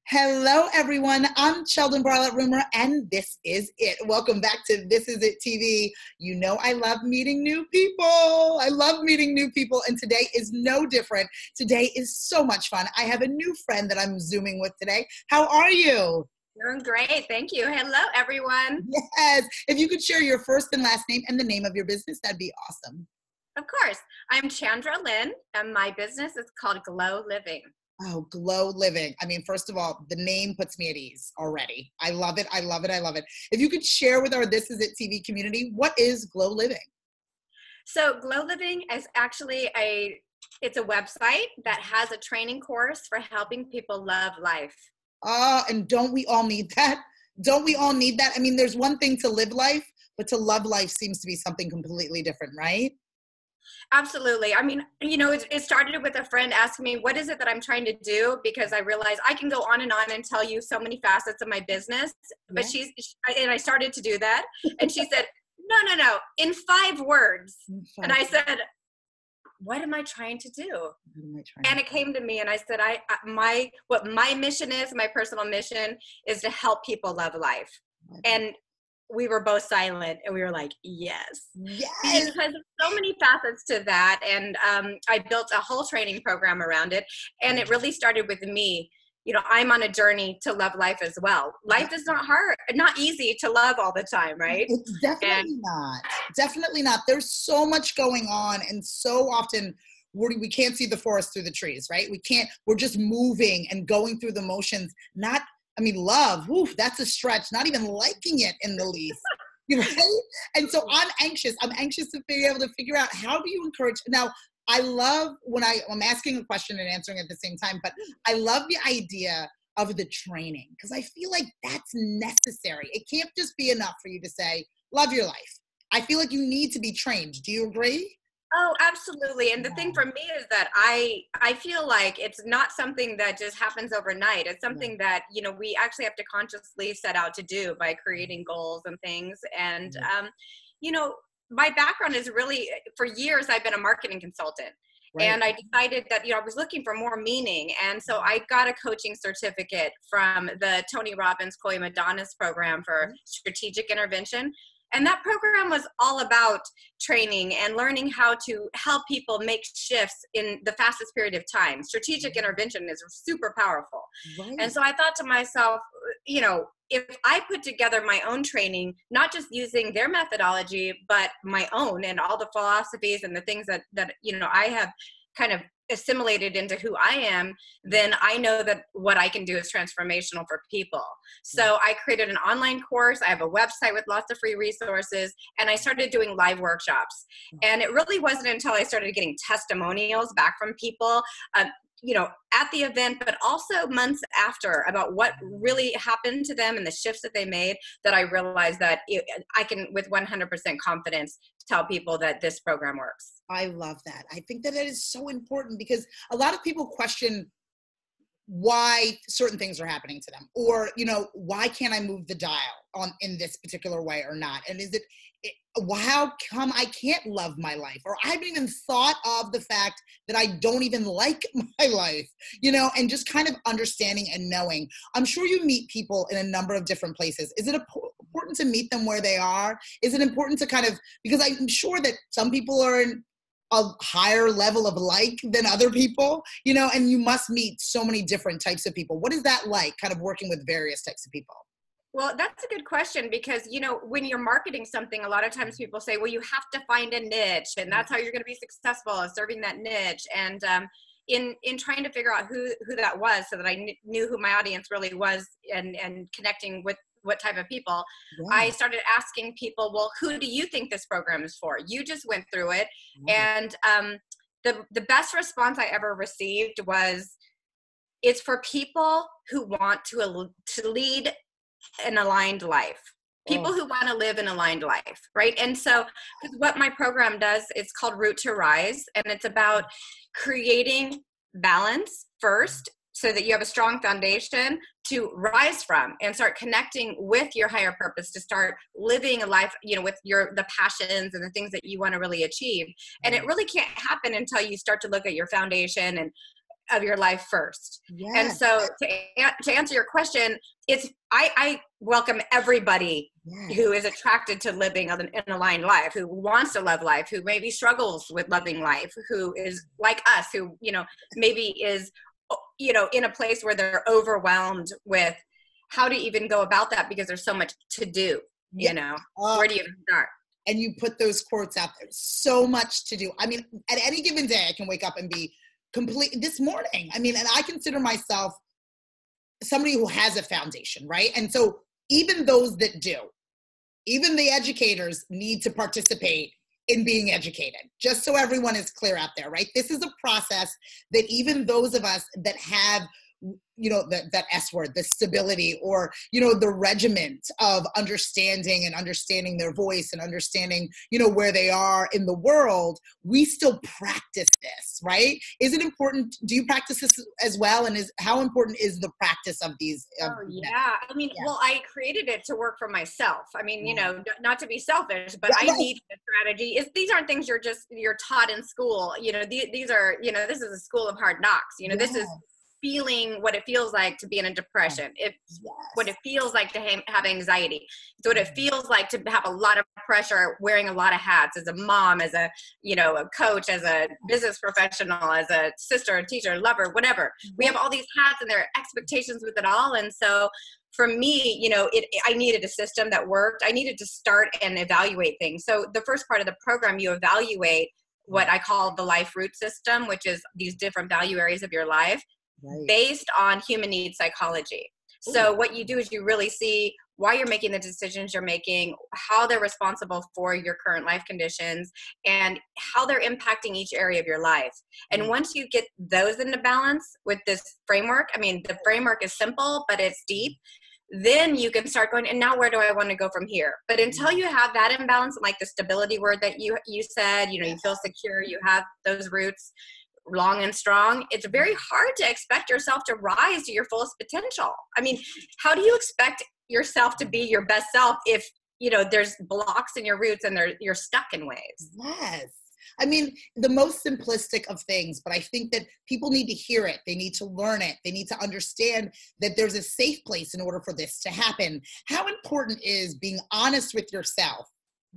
Hello, everyone. I'm Sheldon Barlett-Rumor, and this is it. Welcome back to This Is It TV. You know I love meeting new people. I love meeting new people, and today is no different. Today is so much fun. I have a new friend that I'm Zooming with today. How are you? Doing great. Thank you. Hello, everyone. Yes. If you could share your first and last name and the name of your business, that'd be awesome. Of course. I'm Chandra Lynn, and my business is called Glow Living. Oh, Glow Living. I mean, first of all, the name puts me at ease already. I love it. I love it. I love it. If you could share with our This Is It TV community, what is Glow Living? So Glow Living is actually it's a website that has a training course for helping people love life. And don't we all need that? Don't we all need that? I mean, there's one thing to live life, but to love life seems to be something completely different, right? Absolutely. I mean, it started with a friend asking me, what is it that I'm trying to do? Because I realized I can go on and tell you so many facets of my business, but and I started to do that. And she said, no, in 5 words. And I said, what am I trying to do? And it came to me and I said, what my mission is, my personal mission is to help people love life. And we were both silent and we were like, yes. Because there's so many facets to that. And I built a whole training program around it. And it really started with me. I'm on a journey to love life as well. Life is not hard, not easy to love all the time, right? It's definitely not. Definitely not. There's so much going on. And so often we can't see the forest through the trees, right? We're just moving and going through the motions, love, that's a stretch, not even liking it in the least, right? And so I'm anxious to be able to figure out, how do you encourage? Now, I love when I'm asking a question and answering at the same time, but I love the idea of the training because I feel like that's necessary. It can't just be enough for you to say, love your life. I feel like you need to be trained. Do you agree? Oh, absolutely. And the thing for me is that I feel like it's not something that just happens overnight. It's something that, we actually have to consciously set out to do by creating goals and things. And, my background is really, for years, I've been a marketing consultant. Right. And I decided that, I was looking for more meaning. And so I got a coaching certificate from the Tony Robbins Koi Madonna's program for strategic intervention. And that program was all about training and learning how to help people make shifts in the fastest period of time. Strategic intervention is super powerful. Right. And so I thought to myself, if I put together my own training, not just using their methodology, but my own and all the philosophies and the things that I have kind of assimilated into who I am, then I know that what I can do is transformational for people. So I created an online course. I have a website with lots of free resources, and I started doing live workshops. And it really wasn't until I started getting testimonials back from people, at the event, but also months after, about what really happened to them and the shifts that they made, that I realized that I can, with 100% confidence, tell people that this program works. I love that. I think that is so important because a lot of people question why certain things are happening to them, or, why can't I move the dial in this particular way or not? And how come I can't love my life? Or I haven't even thought of the fact that I don't even like my life, and just kind of understanding and knowing. I'm sure you meet people in a number of different places. Is it important to meet them where they are? Is it important to because I'm sure that some people are in a higher level of like than other people, and you must meet so many different types of people. What is that like, kind of working with various types of people? Well, that's a good question because, when you're marketing something, a lot of times people say, well, you have to find a niche and that's how you're going to be successful, is serving that niche. And in trying to figure out who that was so that I knew who my audience really was and connecting with what type of people, I started asking people, well, who do you think this program is for? You just went through it. And the best response I ever received was, it's for people who want to lead an aligned life. People who want to live an aligned life, right? And so what my program does, it's called Root to Rise, and it's about creating balance first so that you have a strong foundation to rise from and start connecting with your higher purpose, to start living a life, with the passions and the things that you want to really achieve. And it really can't happen until you start to look at your foundation and of your life first. And Yes. so to answer your question, I welcome everybody who is attracted to living an aligned life, who wants to love life, who maybe struggles with loving life, who is like us, who, maybe is, in a place where they're overwhelmed with how to even go about that because there's so much to do, where do you even start? And you put those quotes out there, so much to do. I mean, at any given day, I can wake up and be this morning. I mean, and I consider myself somebody who has a foundation, right? And so even those that do, even the educators need to participate in being educated, just so everyone is clear out there, right? This is a process that even those of us that have, that S word, the stability, or, the regiment of understanding their voice and understanding, where they are in the world, we still practice this, right? Is it important? Do you practice this as well? And how important is the practice of these? Well, I created it to work for myself. I mean, not to be selfish, but I need a strategy. These aren't things you're taught in school. These are, this is a school of hard knocks. This is feeling what it feels like to be in a depression. It's what it feels like to have anxiety. It's what it feels like to have a lot of pressure, wearing a lot of hats as a mom, as a coach, as a business professional, as a sister, a teacher, lover, whatever. We have all these hats and there are expectations with it all. And so for me, I needed a system that worked. I needed to start and evaluate things. So the first part of the program, you evaluate what I call the life root system, which is these different value areas of your life. Right. Based on human needs psychology. Ooh. So what you do is you really see why you're making the decisions you're making, how they're responsible for your current life conditions, and how they're impacting each area of your life. And once you get those into balance with this framework, I mean, the framework is simple, but it's deep. Then you can start going, and now where do I want to go from here? But until you have that imbalance, like the stability word that you said, you feel secure, you have those roots long and strong, it's very hard to expect yourself to rise to your fullest potential. I mean, how do you expect yourself to be your best self if, there's blocks in your roots and you're stuck in ways? Yes. I mean, the most simplistic of things, but I think that people need to hear it. They need to learn it. They need to understand that there's a safe place in order for this to happen. How important is being honest with yourself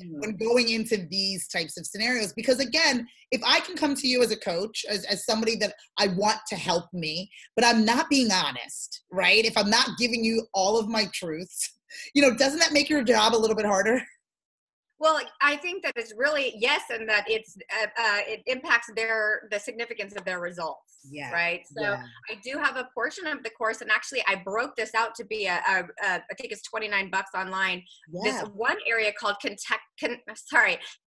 when going into these types of scenarios? Because again, if I can come to you as a coach, as somebody that I want to help me, but I'm not being honest, right? If I'm not giving you all of my truths, doesn't that make your job a little bit harder? Well, I think that it's really, yes, and that it impacts the significance of their results, right? So I do have a portion of the course, and actually I broke this out to be I think it's $29 online. This one area called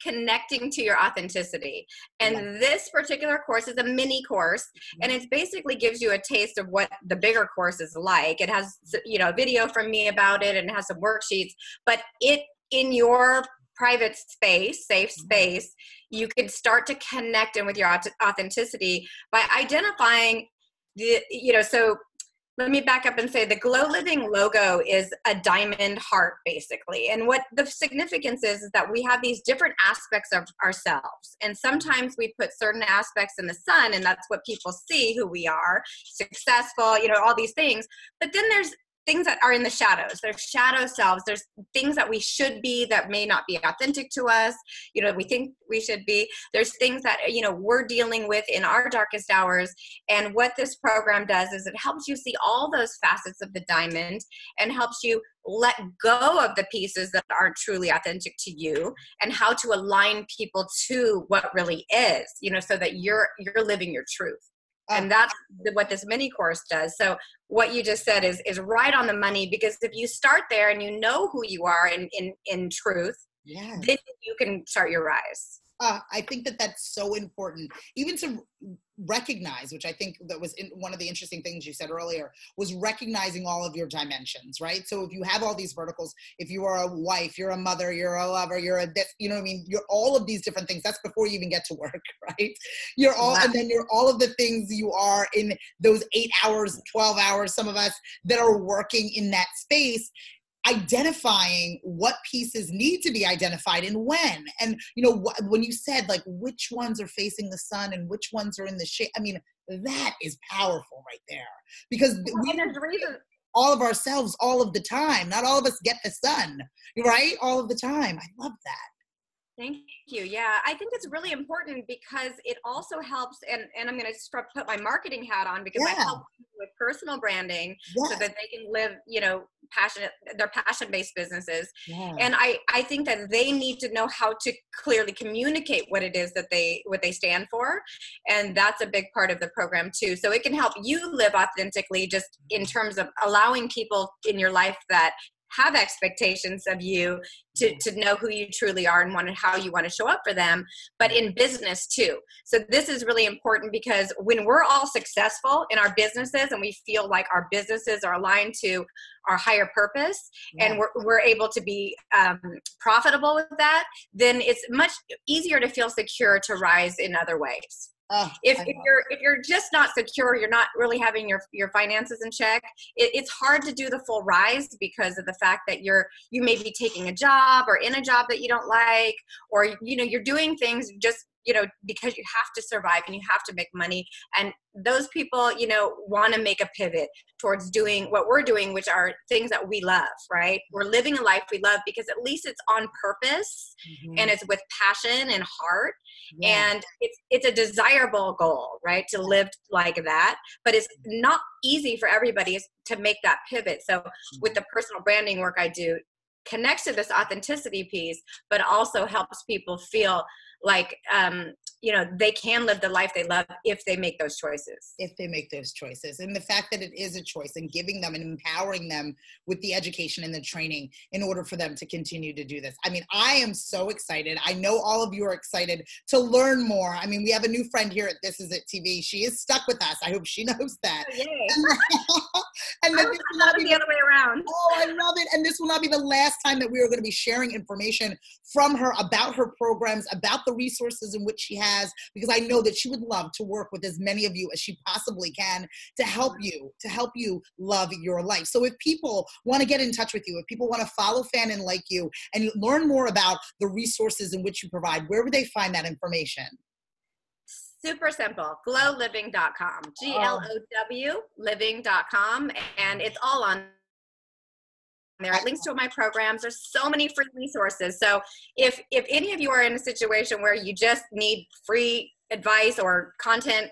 connecting to your authenticity. And this particular course is a mini course, and it basically gives you a taste of what the bigger course is like. It has, a video from me about it, and it has some worksheets, but in your private space, safe space, you can start to connect in with your authenticity by identifying so let me back up and say the Glow Living logo is a diamond heart, basically. And what the significance is that we have these different aspects of ourselves. And sometimes we put certain aspects in the sun, and that's what people see who we are, successful, all these things. But then there's things that are in the shadows. There's shadow selves. There's things that we should be that may not be authentic to us. We think we should be. There's things that, we're dealing with in our darkest hours. And what this program does is it helps you see all those facets of the diamond and helps you let go of the pieces that aren't truly authentic to you, and how to align people to what really is, so that you're living your truth. And that's what this mini course does. So what you just said is right on the money, because if you start there and you know who you are in truth, then you can start your rise. I think that that's so important, even to recognize, which I think that was one of the interesting things you said earlier, was recognizing all of your dimensions, right? So if you have all these verticals, if you are a wife, you're a mother, you're a lover, you're a this, you know what I mean? You're all of these different things. That's before you even get to work, right? You're all, and then you're all of the things you are in those 8 hours, 12 hours, some of us that are working in that space, identifying what pieces need to be identified and when. And, when you said like which ones are facing the sun and which ones are in the shade, I mean, That is powerful right there, because and there's a reason. All of ourselves all of the time. Not all of us get this done, right? All of the time. I love that. Thank you. Yeah, I think it's really important because it also helps, and I'm going to put my marketing hat on, because I help people with personal branding so that they can live, their passion-based businesses. And I think that they need to know how to clearly communicate what it is that what they stand for. And that's a big part of the program too. So it can help you live authentically, just in terms of allowing people in your life that have expectations of you to know who you truly are and how you want to show up for them, but in business too. So this is really important, because when we're all successful in our businesses and we feel like our businesses are aligned to our higher purpose, and we're able to be profitable with that, then it's much easier to feel secure to rise in other ways. If you're just not secure, you're not really having your finances in check, it's hard to do the full rise, because of the fact that you may be taking a job or in a job that you don't like, or you're doing things just because you have to survive and you have to make money. And those people want to make a pivot towards doing what we're doing, which are things that we love, right? We're living a life we love, because at least it's on purpose, and it's with passion and heart. And it's a desirable goal, right, to live like that. But it's not easy for everybody to make that pivot. So with the personal branding work I do, connects to this authenticity piece, but also helps people feel like they can live the life they love if they make those choices. If they make those choices. And the fact that it is a choice, and giving them and empowering them with the education and the training in order for them to continue to do this. I mean, I am so excited. I know all of you are excited to learn more. I mean, we have a new friend here at This Is It TV. She is stuck with us. I hope she knows that. Oh, yay. And then I love it the other way around. Oh, I love it. And this will not be the last time that we are going to be sharing information from her about her programs, about the resources in which she has, because I know that she would love to work with as many of you as she possibly can to help you love your life. So if people want to get in touch with you, if people want to follow, fan, and like you, and learn more about the resources in which you provide, where would they find that information? Super simple, glowliving.com, GLOW living.com, and it's all on there. Links to my programs. There's so many free resources. So if any of you are in a situation where you just need free advice or content,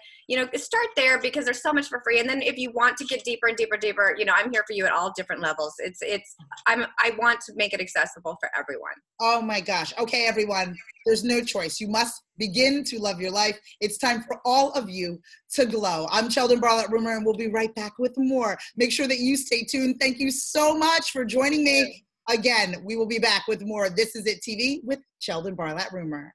start there, because there's so much for free. And then if you want to get deeper and deeper, I'm here for you at all different levels. I want to make it accessible for everyone. Oh my gosh. Okay, everyone, there's no choice. You must begin to love your life. It's time for all of you to glow. I'm Sheldon Bartlett-Rumor, and we'll be right back with more. Make sure that you stay tuned. Thank you so much for joining me. Again, we will be back with more This Is It TV with Sheldon Bartlett-Rumor.